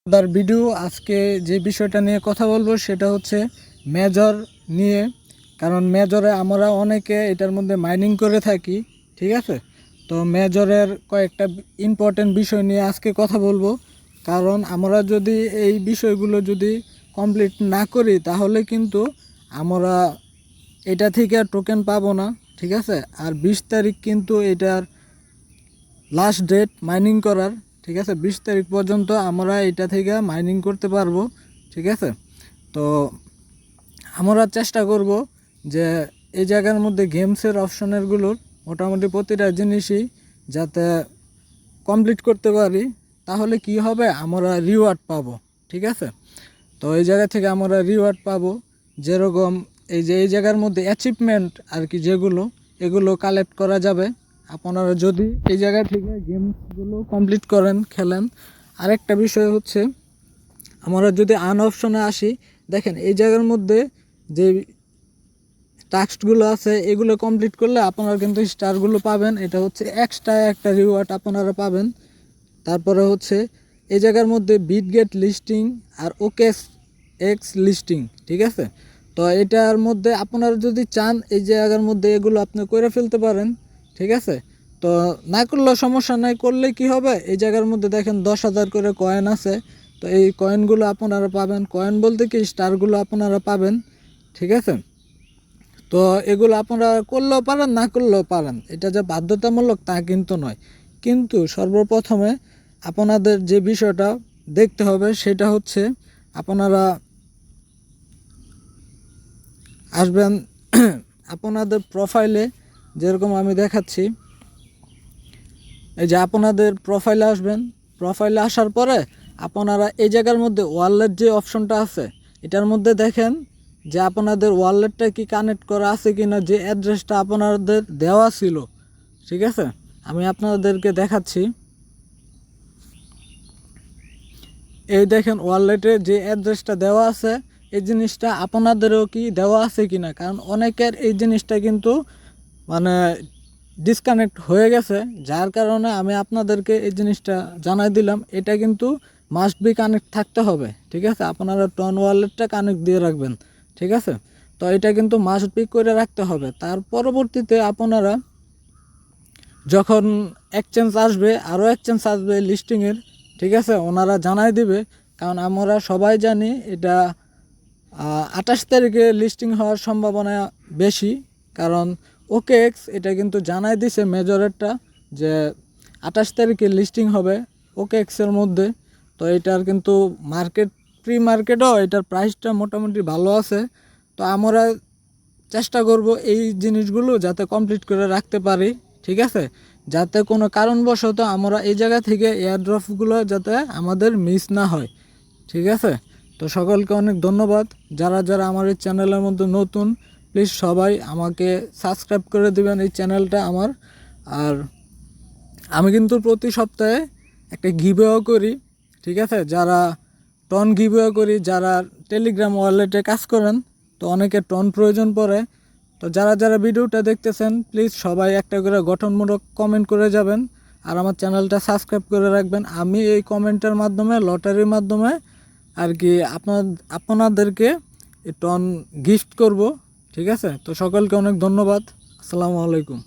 দার ভিডিও আজকে যে বিষয়টা নিয়ে কথা বলবো সেটা হচ্ছে মেজর নিয়ে। কারণ মেজরে আমরা অনেকে এটার মধ্যে মাইনিং করে থাকি, ঠিক আছে। তো মেজরের কয়েকটা ইম্পর্টেন্ট বিষয় নিয়ে আজকে কথা বলবো। কারণ আমরা যদি এই বিষয়গুলো যদি কমপ্লিট না করি তাহলে কিন্তু আমরা এটা থেকে টোকেন পাবো না, ঠিক আছে। আর 20 তারিখ কিন্তু এটার লাস্ট ডেট মাইনিং করার, ঠিক আছে। 20 তারিখ পর্যন্ত আমরা এটা থেকে মাইনিং করতে পারবো, ঠিক আছে। তো আমরা চেষ্টা করব যে এই জায়গার মধ্যে গেমসের অপশনেরগুলোর মোটামুটি প্রতিটা জিনিসই যাতে কমপ্লিট করতে পারি, তাহলে কি হবে, আমরা রিওয়ার্ড পাবো, ঠিক আছে। তো এই জায়গা থেকে আমরা রিওয়ার্ড পাবো, যেরকম এই যে এই জায়গার মধ্যে অ্যাচিভমেন্ট আর কি, যেগুলো এগুলো কালেক্ট করা যাবে আপনারা যদি এই জায়গা থেকে গেমসগুলো কমপ্লিট করেন, খেলেন। আরেকটা বিষয় হচ্ছে আমরা যদি আন অপশনে আসি, দেখেন এই জায়গার মধ্যে যে টাস্কগুলো আছে এগুলো কমপ্লিট করলে আপনারা কিন্তু স্টারগুলো পাবেন। এটা হচ্ছে এক্সট্রা একটা রিওয়ার্ড আপনারা পাবেন। তারপরে হচ্ছে এই জায়গার মধ্যে বিটগেট লিস্টিং আর ওকে এক্স লিস্টিং, ঠিক আছে। তো এটার মধ্যে আপনারা যদি চান এই জায়গার মধ্যে এগুলো আপনি করে ফেলতে পারেন, ঠিক আছে। তো না করলেও সমস্যা নাই, করলে কি হবে, এই জায়গার মধ্যে দেখেন 10,000 করে কয়েন আছে। তো এই কয়েনগুলো আপনারা পাবেন, কয়েন বলতে কি স্টারগুলো আপনারা পাবেন, ঠিক আছে। তো এগুলো আপনারা করলেও পারেন, না করলেও পারেন, এটা যে বাধ্যতামূলক তা কিন্তু নয়। কিন্তু সর্বপ্রথমে আপনাদের যে বিষয়টা দেখতে হবে সেটা হচ্ছে আপনারা আসবেন আপনাদের প্রোফাইলে, যেরকম আমি দেখাচ্ছি। এই যে আপনাদের প্রোফাইলে আসবেন, প্রোফাইলে আসার পরে আপনারা এই জায়গার মধ্যে ওয়ালেট যে অপশনটা আছে এটার মধ্যে দেখেন যে আপনাদের ওয়ালেটটা কি কানেক্ট করা আছে কি না, যে অ্যাড্রেসটা আপনাদের দেওয়া ছিল, ঠিক আছে। আমি আপনাদেরকে দেখাচ্ছি। এই দেখেন ওয়ালেটে যে অ্যাড্রেসটা দেওয়া আছে এই জিনিসটা আপনাদেরও কি দেওয়া আছে কি না, কারণ অনেকের এই জিনিসটা কিন্তু মানে ডিসকানেক্ট হয়ে গেছে, যার কারণে আমি আপনাদেরকে এই জিনিসটা জানাই দিলাম। এটা কিন্তু মাস্ট বি কানেক্ট থাকতে হবে, ঠিক আছে। আপনারা টন ওয়ালেটটা কানেক্ট দিয়ে রাখবেন, ঠিক আছে। তো এটা কিন্তু মাস্ট বি করে রাখতে হবে। তার পরবর্তীতে আপনারা যখন এক্সচেঞ্জ আসবে, আরও এক্সচেঞ্জ আসবে লিস্টিংয়ের, ঠিক আছে, ওনারা জানাই দিবে। কারণ আমরা সবাই জানি এটা 28 তারিখে লিস্টিং হওয়ার সম্ভাবনা বেশি। কারণ ওকে এক্স এটা কিন্তু জানাই দিছে মেজরেরটা যে 28 তারিখে লিস্টিং হবে ওকে এক্সের মধ্যে। তো এটার কিন্তু মার্কেট, প্রি মার্কেটও এটার প্রাইসটা মোটামুটি ভালো আছে। তো আমরা চেষ্টা করব এই জিনিসগুলো যাতে কমপ্লিট করে রাখতে পারি, ঠিক আছে। যাতে কোনো কারণবশত আমরা এই জায়গা থেকে এয়ারড্রপগুলো যাতে আমাদের মিস না হয়, ঠিক আছে। তো সকলকে অনেক ধন্যবাদ। যারা যারা আমার এই চ্যানেলের মধ্যে নতুন, প্লিজ সবাই আমাকে সাবস্ক্রাইব করে দিবেন এই চ্যানেলটা আমার। আর আমি কিন্তু প্রতি সপ্তাহে একটা গিভওয়ে করি, ঠিক আছে। যারা টন গিভওয়ে করি, যারা টেলিগ্রাম ওয়ালেটে কাজ করেন, তো অনেকে টন প্রয়োজন পড়ে। তো যারা যারা ভিডিওটা দেখতেছেন প্লিজ সবাই একটা করে গঠনমূলক কমেন্ট করে যাবেন আর আমার চ্যানেলটা সাবস্ক্রাইব করে রাখবেন। আমি এই কমেন্টের মাধ্যমে লটারির মাধ্যমে আর কি আপনাদেরকে টন গিফট করব, ঠিক আছে। তো সকলকে অনেক ধন্যবাদ। আসসালামু আলাইকুম।